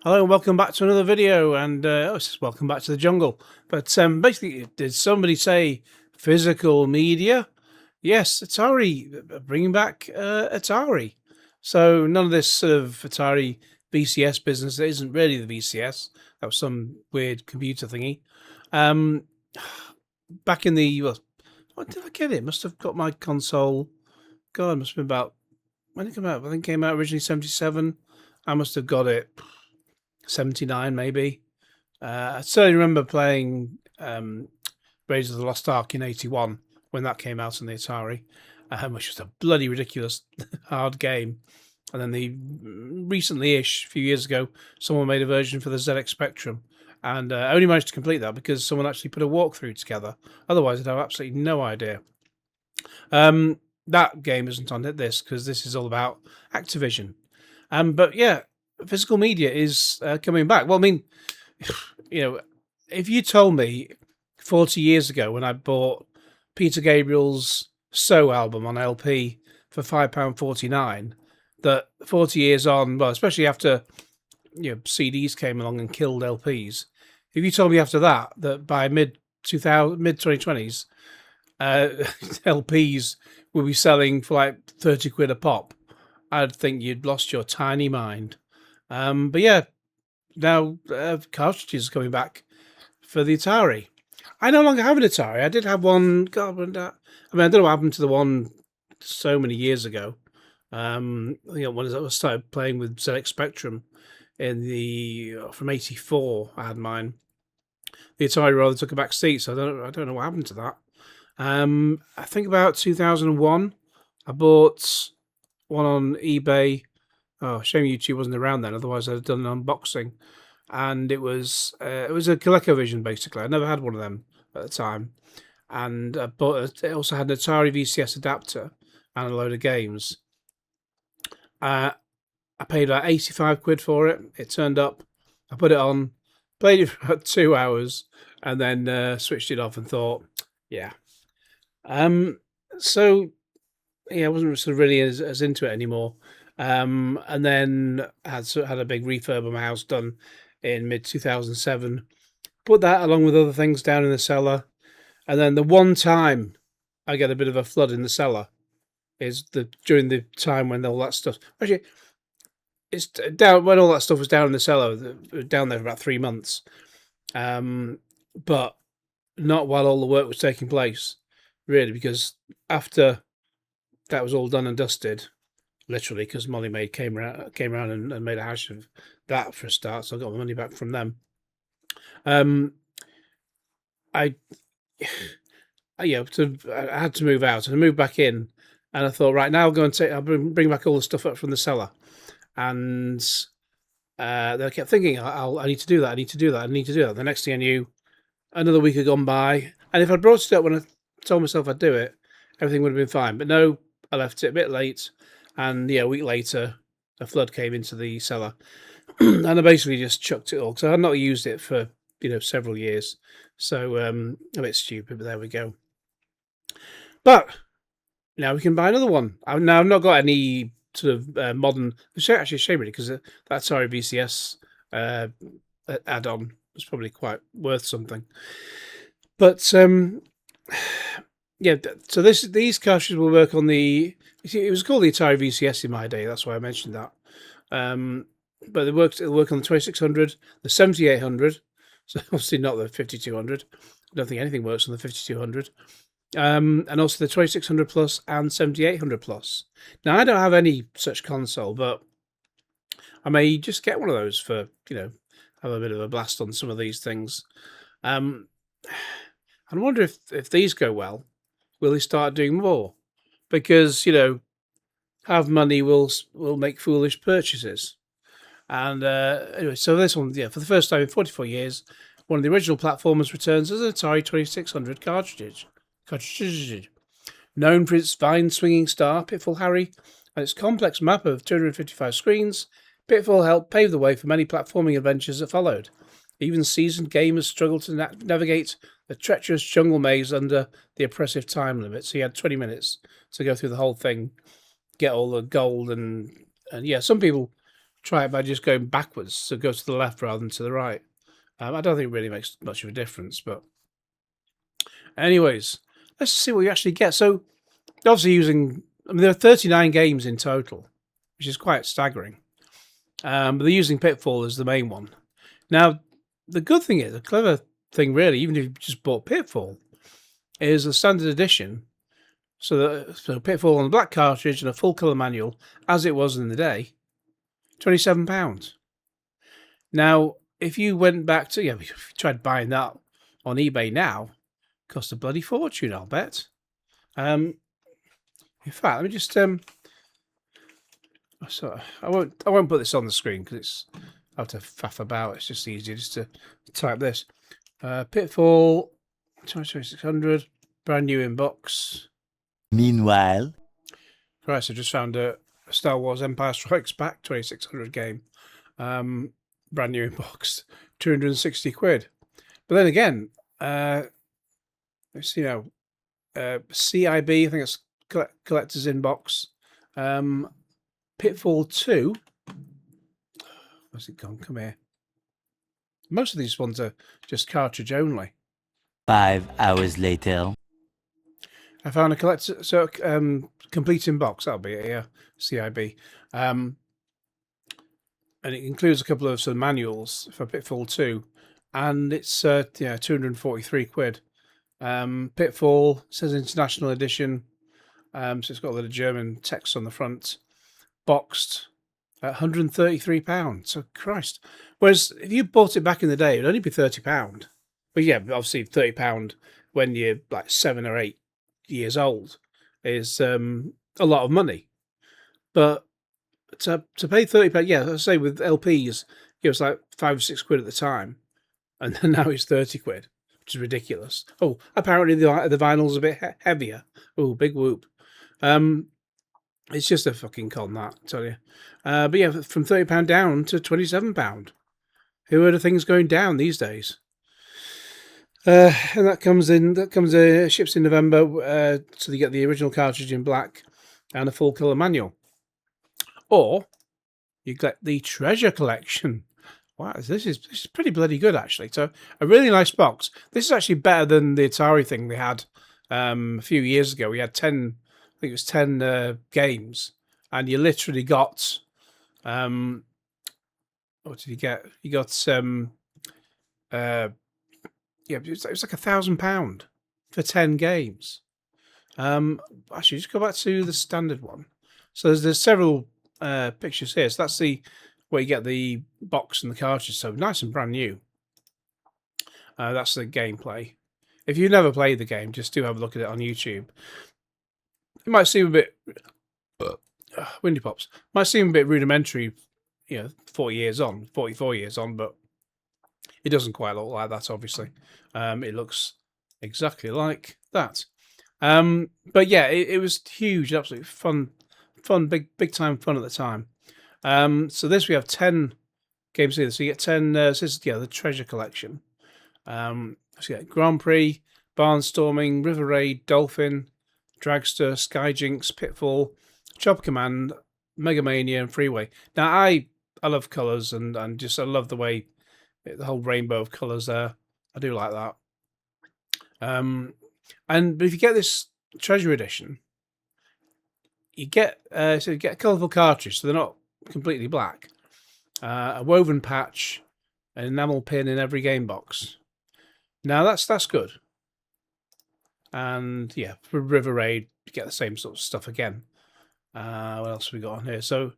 Hello and welcome back to another video, and welcome back to the jungle. But basically, did somebody say physical media? Yes, Atari bringing back Atari. So none of this sort of Atari VCS business that isn't really the VCS. That was some weird computer thingy. Um, Back in the when did I get it? Must have got my console. God, it must have been about when did it come out. I think it came out originally '77. I must have got it 79 maybe. I certainly remember playing Raiders of the Lost Ark in '81 when that came out on the Atari, which was a bloody ridiculous hard game. And then recently-ish, a few years ago, someone made a version for the ZX Spectrum, and I only managed to complete that because someone actually put a walkthrough together. Otherwise, I'd have absolutely no idea. That game isn't on this because this is all about Activision. But yeah, physical media is coming back. Well, I mean, if you told me 40 years ago when I bought Peter Gabriel's So album on LP for £5.49, that 40 years on, well, especially after CDs came along and killed LPs, if you told me after that by mid 2020s, LPs will be selling for like 30 quid a pop, I'd think you'd lost your tiny mind. But yeah, now cartridges are coming back for the Atari. I no longer have an Atari. I did have one. God, I don't know what happened to the one so many years ago. When I started playing with ZX Spectrum from '84, I had mine. The Atari rather took a back seat, so I don't know what happened to that. I think about 2001, I bought one on eBay. Oh, shame YouTube wasn't around then. Otherwise, I'd have done an unboxing. And it was a ColecoVision, basically. I never had one of them at the time. And it also had an Atari VCS adapter and a load of games. I paid about 85 quid for it. It turned up. I put it on, played it for about 2 hours, and then switched it off and thought, yeah. So, yeah, I wasn't sort of really as into it anymore. And then had a big refurb of my house done in mid 2007. Put that along with other things down in the cellar, and then the one time I get a bit of a flood in the cellar is during the time when all that stuff. Actually, it's down when all that stuff was down in the cellar, down there for about 3 months. But not while all the work was taking place, really, because after that was all done and dusted. Literally, because Molly Maid came around and made a hash of that for a start, so I got my money back from them. I had to move out, and I moved back in, and I thought, right, now I'll bring back all the stuff up from the cellar, and then I kept thinking, I need to do that, I need to do that, I need to do that. The next thing I knew, another week had gone by, and if I'd brought it up when I told myself I'd do it, everything would have been fine. But no, I left it a bit late. And a week later, a flood came into the cellar, and I basically just chucked it all because I had not used it for several years. So a bit stupid, but there we go. But now we can buy another one. I've not got any sort of modern. Actually, a shame really, because that Atari VCS add-on was probably quite worth something. But yeah, so these cartridges will work on the. It was called the Atari VCS in my day. That's why I mentioned that. But it'll work on the 2600, the 7800. So obviously not the 5200. I don't think anything works on the 5200. And also the 2600 plus and 7800 plus. Now I don't have any such console, but I may just get one of those for have a bit of a blast on some of these things. I wonder if these go well, will they start doing more? Because have money will make foolish purchases. And anyway, so this one, for the first time in 44 years, one of the original platformers returns as an Atari 2600 cartridge. Known for its vine-swinging star, Pitfall Harry, and its complex map of 255 screens, Pitfall helped pave the way for many platforming adventures that followed. Even seasoned gamers struggled to navigate the treacherous jungle maze under the oppressive time limit. So you had 20 minutes to go through the whole thing, get all the gold, and yeah, some people try it by just going backwards, so go to the left rather than to the right. I don't think it really makes much of a difference, but anyways, let's see what you actually get. So obviously there are 39 games in total, which is quite staggering. But they're using Pitfall as the main one. Now, the good thing is, the clever thing really, even if you just bought Pitfall, is the standard edition. So Pitfall on the black cartridge and a full colour manual, as it was in the day, £27. Now, if you went back to, if you tried buying that on eBay now, it costs a bloody fortune, I'll bet. In fact, let me just so I won't put this on the screen because I have to faff about. It's just easier just to type this. Pitfall 2600, brand new in box. Meanwhile, Right, so just found a Star Wars Empire Strikes Back 2600 game, brand new in box, 260 quid. But then again, let's see now, CIB, I think it's collector's in box. Pitfall 2. Where's it gone? Come here. Most of these ones are just cartridge only. 5 hours later. I found a collector, so complete in box. That'll be it, yeah. CIB, and it includes a couple of sort of manuals for Pitfall 2, and it's 243 quid. Pitfall says International Edition, so it's got a little German text on the front. Boxed at £133. So Christ. Whereas if you bought it back in the day, it'd only be £30. But yeah, obviously £30 when you're like 7 or 8 years old is a lot of money. But to pay £30, yeah, I say with LPs, it was like 5 or 6 quid at the time, and then now it's 30 quid, which is ridiculous. Oh, apparently the vinyl's a bit heavier. Oh, big whoop. It's just a fucking con, that, I tell you. But yeah, from £30 down to £27. Who heard of things going down these days? And ships in November, so you get the original cartridge in black and a full colour manual. Or you get the treasure collection. Wow, this is pretty bloody good, actually. So a really nice box. This is actually better than the Atari thing they had a few years ago. We had 10, I think it was 10 games, and you literally got what did you get? You got it was like £1,000 for 10 games. Actually, just go back to the standard one. So there's several pictures here. So that's where you get the box and the cartridge. So nice and brand new. That's the gameplay. If you've never played the game, just do have a look at it on YouTube. It might seem a bit windy pops. Might seem a bit rudimentary, 44 years on, but it doesn't quite look like that, obviously. It looks exactly like that. But yeah, it was huge, absolutely fun, big time fun at the time. So we have 10 games here. So you get 10, this is the treasure collection. So you get Grand Prix, Barnstorming, River Raid, Dolphin, Dragster, Skijinx, Pitfall, Chopper Command, Mega Mania, and Freeway. Now I love colours and just I love the way the whole rainbow of colours there. I do like that. But if you get this treasure edition, you get a colourful cartridge, so they're not completely black. A woven patch, an enamel pin in every game box. Now that's good. And yeah, for River Raid, you get the same sort of stuff again. What else have we got on here? So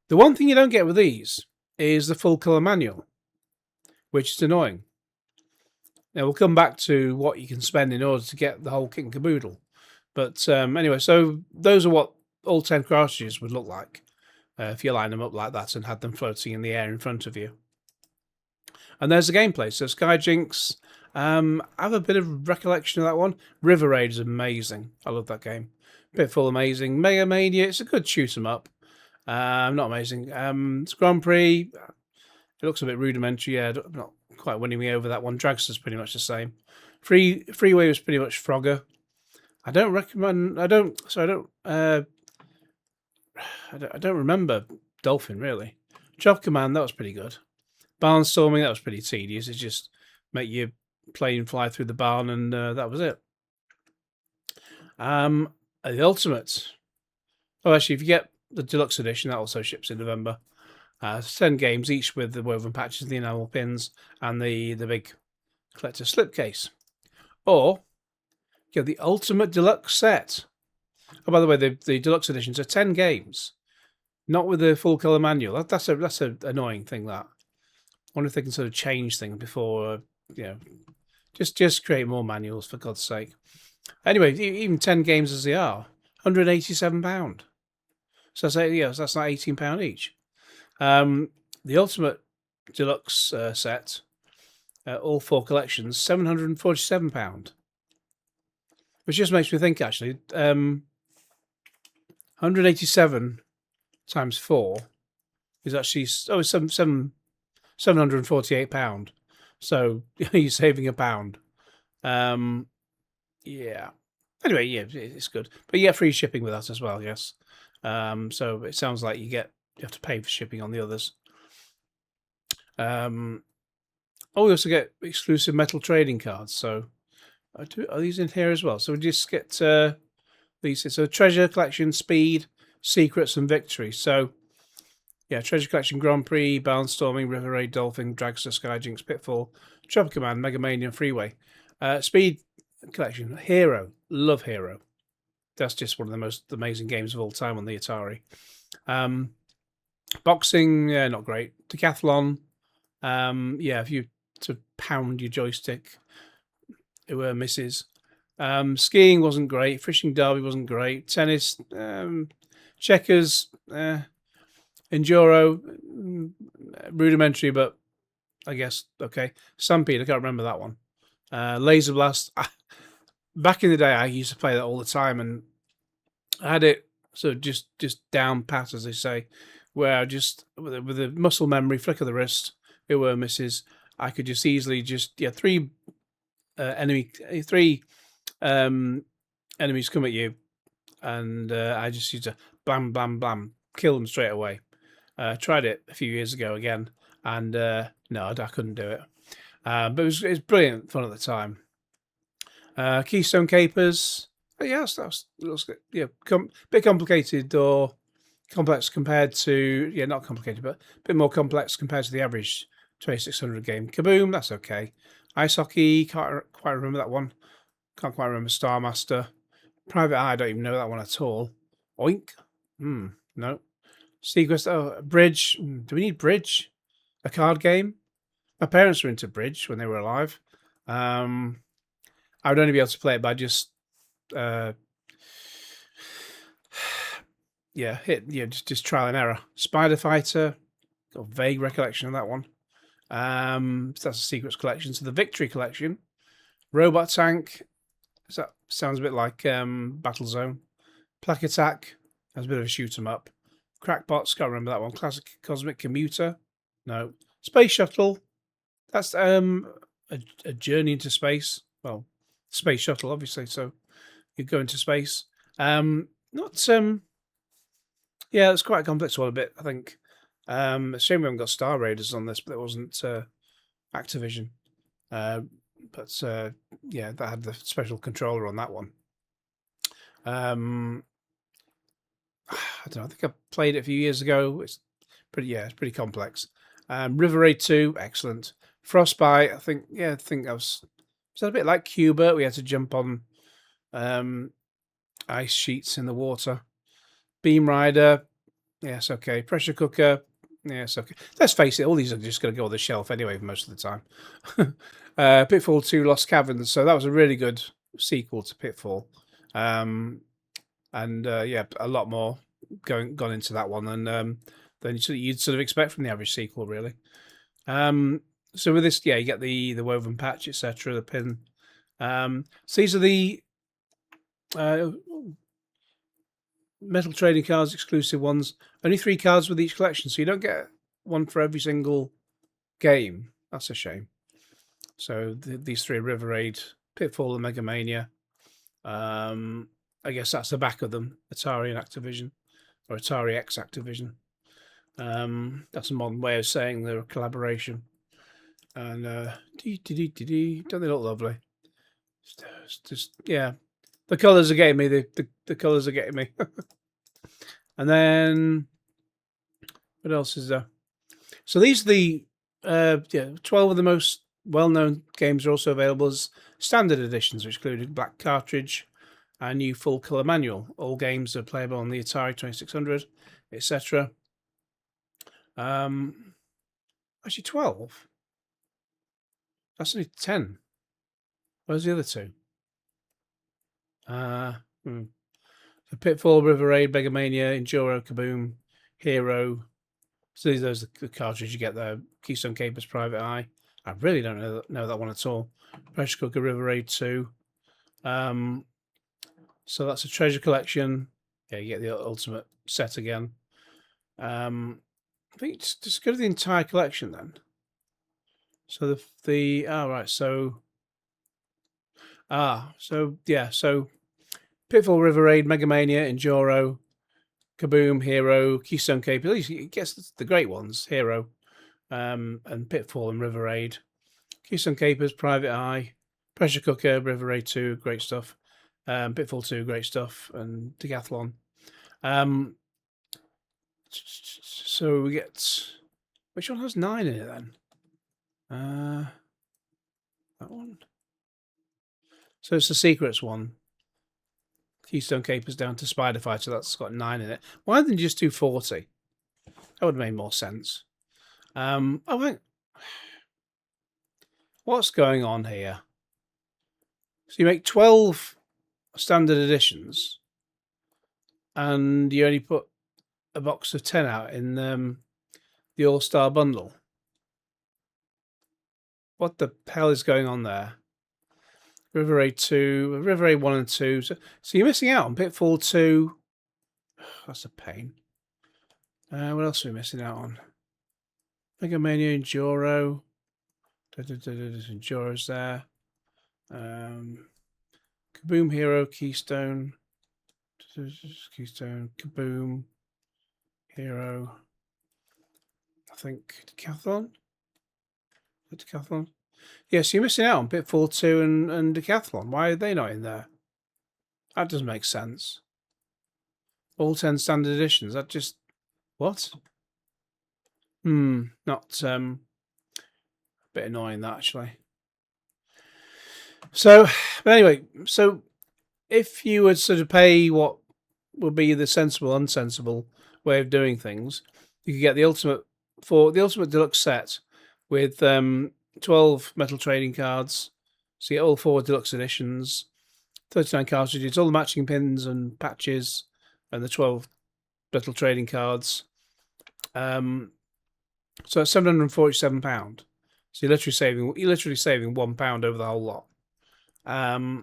the one thing you don't get with these is the full colour manual, which is annoying. Now we'll come back to what you can spend in order to get the whole kit and caboodle. But anyway, so those are what all 10 cartridges would look like if you line them up like that and had them floating in the air in front of you. And there's the gameplay. So Skijinx, I have a bit of recollection of that one. River Raid is amazing. I love that game. Pitfall, amazing. Mega Mania, it's a good shoot 'em up. Not amazing. It's Grand Prix. It looks a bit rudimentary. Yeah, not quite winning me over that one. Dragster's pretty much the same. Freeway was pretty much Frogger. I don't remember Dolphin really. Drop Command, that was pretty good. Barnstorming, that was pretty tedious. It just make your plane fly through the barn, and that was it. The Ultimate. Oh, actually, if you get the Deluxe Edition, that also ships in November. 10 games, each with the woven patches, the enamel pins, and the big collector slipcase. Or you get the Ultimate Deluxe set. Oh, by the way, the Deluxe Editions are 10 games, not with the full color manual. That's an annoying thing. That I wonder if they can sort of change things before, just create more manuals for God's sake. Anyway, even 10 games as they are, £187. So that's not £18 each. The Ultimate Deluxe set, all 4 collections, £747, which just makes me think actually, 187 times 4 is actually £748. So you're saving £1. Yeah. Anyway, yeah, it's good, but you get free shipping with that as well. Yes. So it sounds like you have to pay for shipping on the others. We also get exclusive metal trading cards. So are these in here as well? So we just get these. So treasure collection, speed, secrets, and victory. So yeah, treasure collection, Grand Prix, Barnstorming, River Raid, Dolphin, Dragster, Skyjinx, Pitfall, Trouble Command, Mega Mania, Freeway. Speed collection, Hero, love Hero. That's just one of the most amazing games of all time on the Atari. Boxing, not great. Decathlon, if you to pound your joystick, it were misses. Skiing wasn't great. Fishing derby wasn't great. Tennis, checkers, enduro, rudimentary, but I guess okay. Stampede, I can't remember that one. Laser Blast. Back in the day, I used to play that all the time, and I had it sort of just down pat, as they say, where I just with a muscle memory, flick of the wrist, it were misses. I could just easily three enemies come at you, and I just used to blam blam blam, kill them straight away. Tried it a few years ago again, and no, I couldn't do it. But it was brilliant fun at the time. Keystone Capers. That looks good. Yeah, bit complicated or complex compared to not complicated, but a bit more complex compared to the average 2600 game. Kaboom, that's okay. Ice Hockey, can't quite remember that one. Can't quite remember Star Master. Private Eye, I don't even know that one at all. Oink. No. Sequest. Oh, Bridge. Do we need Bridge? A card game? My parents were into Bridge when they were alive. I would only be able to play it by just just trial and error. Spider Fighter, got a vague recollection of that one. That's a Secrets collection. So the Victory collection, Robot Tank. That sounds a bit like Battlezone. Plaque Attack, that's a bit of a shoot 'em up. Crackpots, can't remember that one. Classic Cosmic Commuter, no. Space Shuttle, that's a journey into space. Well, space shuttle, obviously. So you go into space. It's quite a complex one a bit, I think. It's a shame we haven't got Star Raiders on this, but it wasn't Activision. That had the special controller on that one. I don't know. I think I played it a few years ago. It's pretty complex. River Raid 2, excellent. Frostbite, I think that was a bit like Cuba. We had to jump on ice sheets in the water. Beam Rider, yes, okay. Pressure Cooker, yes, okay. Let's face it, all these are just going to go on the shelf anyway for most of the time. Pitfall 2 Lost Caverns, so that was a really good sequel to Pitfall. A lot more gone into that one than you'd sort of expect from the average sequel, really. So with this, you get the woven patch, etc., the pin. So these are the metal trading cards, exclusive ones. Only 3 cards with each collection, so you don't get one for every single game. That's a shame. So these 3 are River Raid, Pitfall, and Mega Mania. I guess that's the back of them, Atari and Activision, or Atari X Activision. That's a modern way of saying they're a collaboration. And don't they look lovely? Just yeah, the colours are getting me. The colours are getting me. And then what else is there? So these are the 12 of the most well-known games are also available as standard editions, which included black cartridge and new full color manual. All games are playable on the Atari 2600, etc. Actually 12. That's only 10. Where's the other two? So Pitfall, River Raid, Megamania, Enduro, Kaboom, Hero. So those are the cartridge you get there. Keystone Capers, Private Eye. I really don't know that one at all. Pressure Cooker, River Raid 2. So that's a treasure collection. Yeah, you get the ultimate set again. I think just go to the entire collection then. So so Pitfall, River Raid, Megamania, Enduro, Kaboom, Hero, Keystone Caper. I guess the great ones, Hero, and Pitfall and River Raid. Keystone Capers, Private Eye, Pressure Cooker, River Raid 2, great stuff. Pitfall 2, great stuff, and Decathlon. So we get, which one has 9 in it then? That one. So it's the Secrets one. Keystone Capers down to Spider Fighter. That's got 9 in it. Why didn't you just do 40? That would have made more sense. I think. What's going on here? So you make 12 standard editions, and you only put a box of 10 out in the All-Star Bundle. What the hell is going on there? River Raid 2, River Raid 1 and 2. So you're missing out on Pitfall 2. That's a pain. What else are we missing out on? Megamania, Enduro. Enduro's there. Kaboom, Hero, Keystone. Keystone, Kaboom, Hero. I think Decathlon. Decathlon. Yes, you're missing out on Pitfall 2 and Decathlon. Why are they not in there? That doesn't make sense. All 10 standard editions. That just what? Not a bit annoying that actually. So, but anyway, so if you would sort of pay what would be the sensible, unsensible way of doing things, you could get the ultimate deluxe set with 12 metal trading cards. So you get all 4 deluxe editions, 39 cartridges, all the matching pins and patches, and the 12 metal trading cards. So it's £747. So you're literally saving £1 over the whole lot. For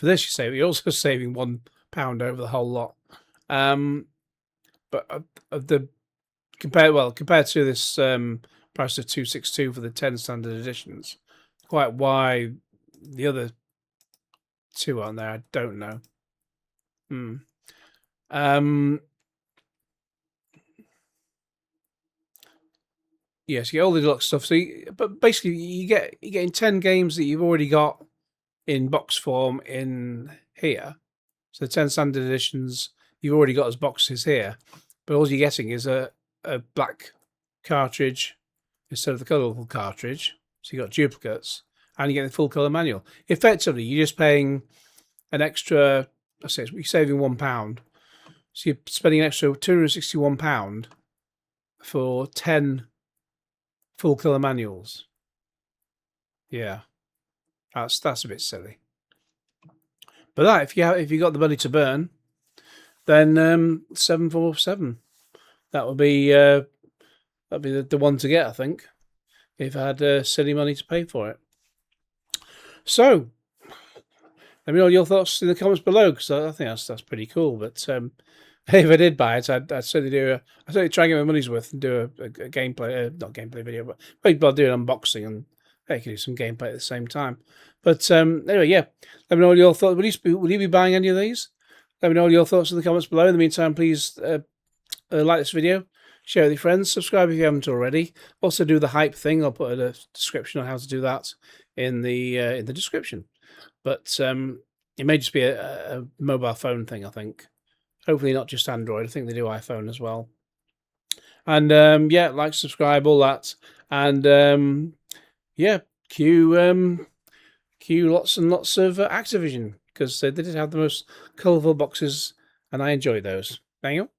this, you're also saving £1 over the whole lot. But compared to this price of $262 for the 10 standard editions, quite why the other 2 aren't there, I don't know. Yes, you get all the deluxe stuff. So, but basically, you're getting 10 games that you've already got in box form in here. So the 10 standard editions you've already got as boxes here, but all you're getting is a black cartridge instead of the colourful cartridge. So you got duplicates, and you get the full colour manual. Effectively, you're just paying an extra. You're saving £1. So you're spending an extra £261 for 10 full colour manuals. Yeah, that's a bit silly. But that if you got the money to burn, then 747. That would be that'd be the one to get, I think, if I had silly money to pay for it. So let me know your thoughts in the comments below, because I think that's pretty cool. But if I did buy it, I'd certainly try and get my money's worth and do a gameplay, not gameplay video, but maybe I'll do an unboxing and I can do some gameplay at the same time. But anyway, yeah, let me know your thoughts. Will you be buying any of these? Let me know your thoughts in the comments below. In the meantime, please like this video, share with your friends, subscribe if you haven't already. Also, do the hype thing. I'll put a description on how to do that in the description. But it may just be a mobile phone thing, I think. Hopefully not just Android. I think they do iPhone as well. And yeah, like, subscribe, all that. And yeah, cue lots and lots of Activision, because they did have the most colourful boxes, and I enjoy those. Thank you.